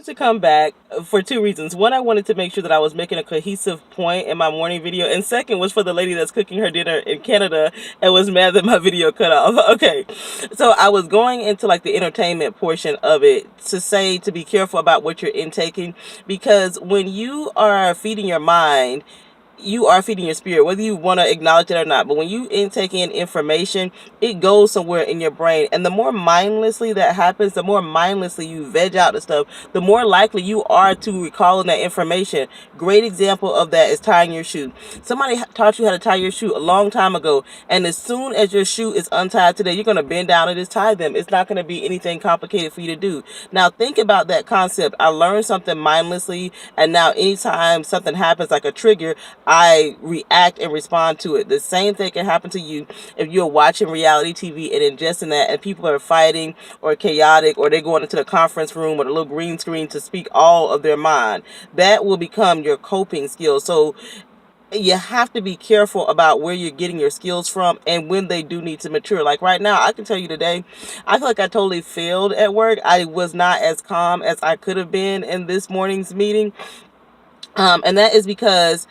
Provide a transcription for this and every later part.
To come back for two reasons. One, I wanted to make sure that I was making a cohesive point in my morning video, and second was for the lady that's cooking her dinner in Canada and was mad that my video cut off. Okay, so I was going into like the entertainment portion of it to say to be careful about what you're intaking, because when you are feeding your mind, you are feeding your spirit, whether you want to acknowledge it or not. But when you intake in information, it goes somewhere in your brain. And the more mindlessly that happens, the more mindlessly you veg out the stuff, the more likely you are to recalling that information. Great example of that is tying your shoe. Somebody taught you how to tie your shoe a long time ago. And as soon as your shoe is untied today, you're going to bend down and just tie them. It's not going to be anything complicated for you to do. Now think about that concept. I learned something mindlessly, and now anytime something happens like a trigger, I react and respond to it. The same thing can happen to you if you're watching reality TV and ingesting that, and people are fighting or chaotic, or they're going into the conference room or the little green screen to speak all of their mind. That will become your coping skill. So you have to be careful about where you're getting your skills from and when they do need to mature. Like right now, I can tell you today, I feel like I totally failed at work. I was not as calm as I could have been in this morning's meeting. And that is because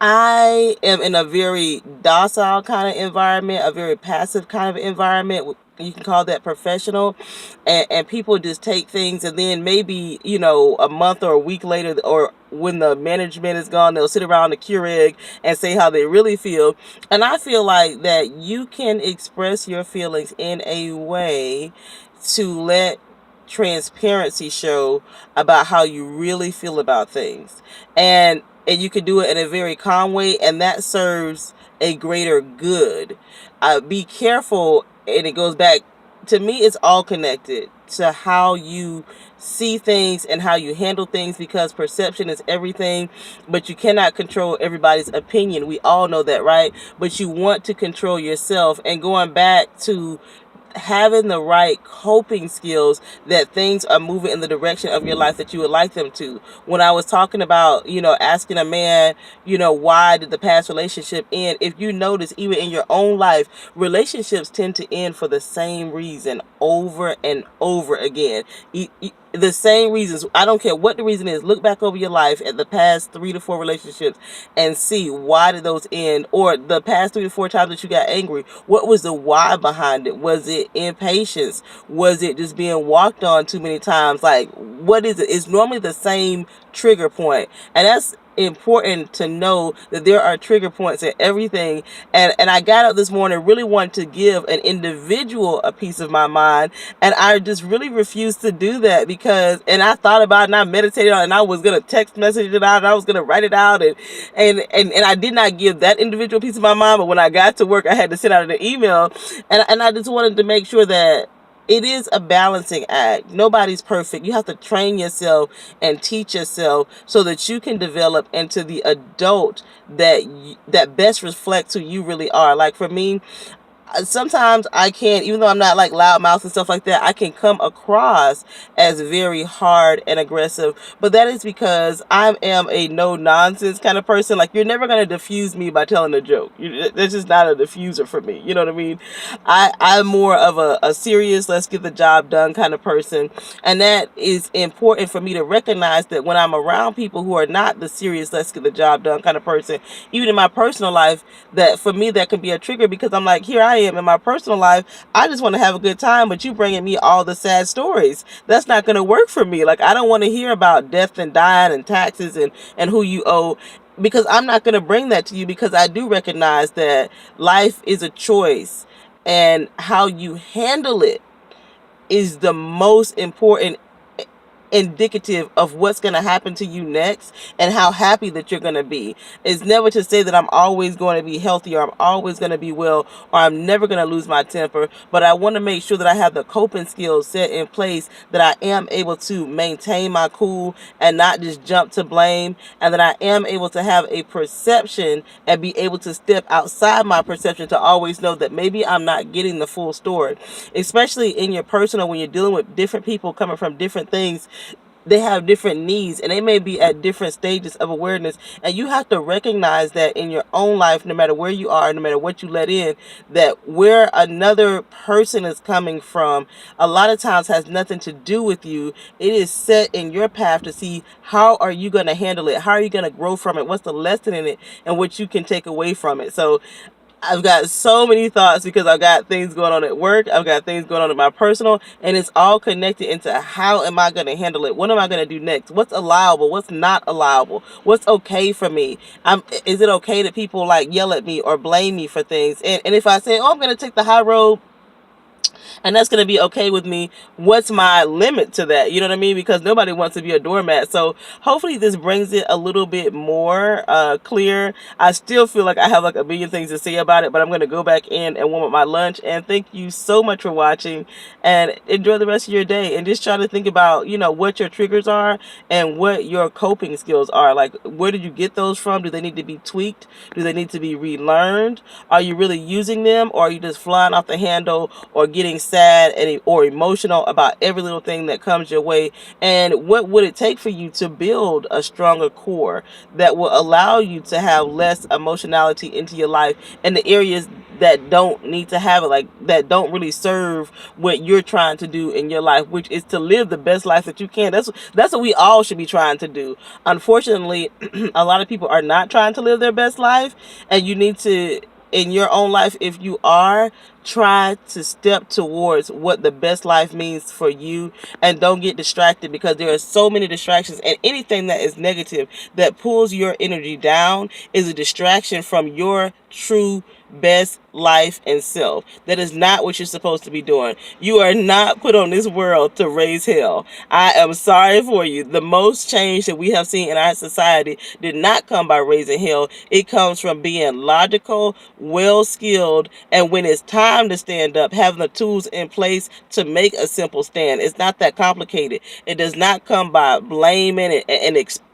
I am in a very docile kind of environment, a very passive kind of environment. You can call that professional. And people just take things, and then maybe, a month or a week later, or when the management is gone, they'll sit around the Keurig and say how they really feel. And I feel like that you can express your feelings in a way to let transparency show about how you really feel about things. And you can do it in a very calm way, and that serves a greater good. Be careful, and it goes back to me, it's all connected to how you see things and how you handle things, because perception is everything. But you cannot control everybody's opinion. We all know that, right? But you want to control yourself. And going back to having the right coping skills, that things are moving in the direction of your life that you would like them to. When I was talking about, asking a man, why did the past relationship end? If you notice, even in your own life, relationships tend to end for the same reason over and over again. The same reasons. I don't care what the reason is. Look back over your life at the past 3 to 4 relationships and see why did those end, or the past 3 to 4 times that you got angry. What was the why behind it? Was it impatience? Was it just being walked on too many times? Like, what is it? It's normally the same trigger point, and that's important to know that there are trigger points in everything. And I got up this morning, really wanted to give an individual a piece of my mind, and I just really refused to do that, because, and I thought about it, and I meditated on it, and I was gonna text message it out, and I was gonna write it out, and I did not give that individual piece of my mind. But when I got to work, I had to send out an email, and I just wanted to make sure that it is a balancing act. Nobody's perfect. You have to train yourself and teach yourself so that you can develop into the adult that best reflects who you really are. Like for me, sometimes I can, even though I'm not like loudmouth and stuff like that, I can come across as very hard and aggressive. But that is because I am a no nonsense kind of person. Like, you're never going to diffuse me by telling a joke. That's just not a diffuser for me. You know what I mean? I'm more of a serious, let's get the job done kind of person. And that is important for me to recognize, that when I'm around people who are not the serious, let's get the job done kind of person, even in my personal life, that for me, that can be a trigger, because I'm like, here I am in my personal life. I just want to have a good time, but you bringing me all the sad stories. That's not going to work for me. Like, I don't want to hear about death and dying and taxes and who you owe, because I'm not going to bring that to you, because I do recognize that life is a choice, and how you handle it is the most important indicative of what's going to happen to you next, and how happy that you're going to be. It's never to say that I'm always going to be healthy, or I'm always going to be well, or I'm never going to lose my temper, but I want to make sure that I have the coping skills set in place, that I am able to maintain my cool and not just jump to blame, and that I am able to have a perception and be able to step outside my perception to always know that maybe I'm not getting the full story. Especially in your personal, when you're dealing with different people coming from different things, they have different needs, and they may be at different stages of awareness, and you have to recognize that in your own life, no matter where you are, no matter what you let in, that where another person is coming from a lot of times has nothing to do with you. It is set in your path to see how are you going to handle it, how are you going to grow from it, what's the lesson in it, and what you can take away from it. So I've got so many thoughts because I've got things going on at work. I've got things going on in my personal, and it's all connected into how am I going to handle it? What am I going to do next? What's allowable? What's not allowable? What's okay for me? Is it okay that people like yell at me or blame me for things? And if I say, oh, I'm going to take the high road, and that's going to be okay with me, what's my limit to that? You know what I mean? Because nobody wants to be a doormat. So hopefully this brings it a little bit more clear. I still feel like I have like a billion things to say about it, but I'm going to go back in and warm up my lunch. And thank you so much for watching, and enjoy the rest of your day, and just try to think about, you know, what your triggers are and what your coping skills are. Like, where did you get those from? Do they need to be tweaked? Do they need to be relearned? Are you really using them, or are you just flying off the handle or getting sad and or emotional about every little thing that comes your way? And what would it take for you to build a stronger core that will allow you to have less emotionality into your life in the areas that don't need to have it, like that don't really serve what you're trying to do in your life, which is to live the best life that you can. That's what we all should be trying to do. Unfortunately, a lot of people are not trying to live their best life, and you need to, in your own life, if you are, try to step towards what the best life means for you, and don't get distracted, because there are so many distractions, and anything that is negative that pulls your energy down is a distraction from your true best life and self. That is not what you're supposed to be doing. You are not put on this world to raise hell. I am sorry for you. The most change that we have seen in our society did not come by raising hell. It comes from being logical, well skilled, and when it's time to stand up, having the tools in place to make a simple stand. It's not that complicated. It does not come by blaming and exposing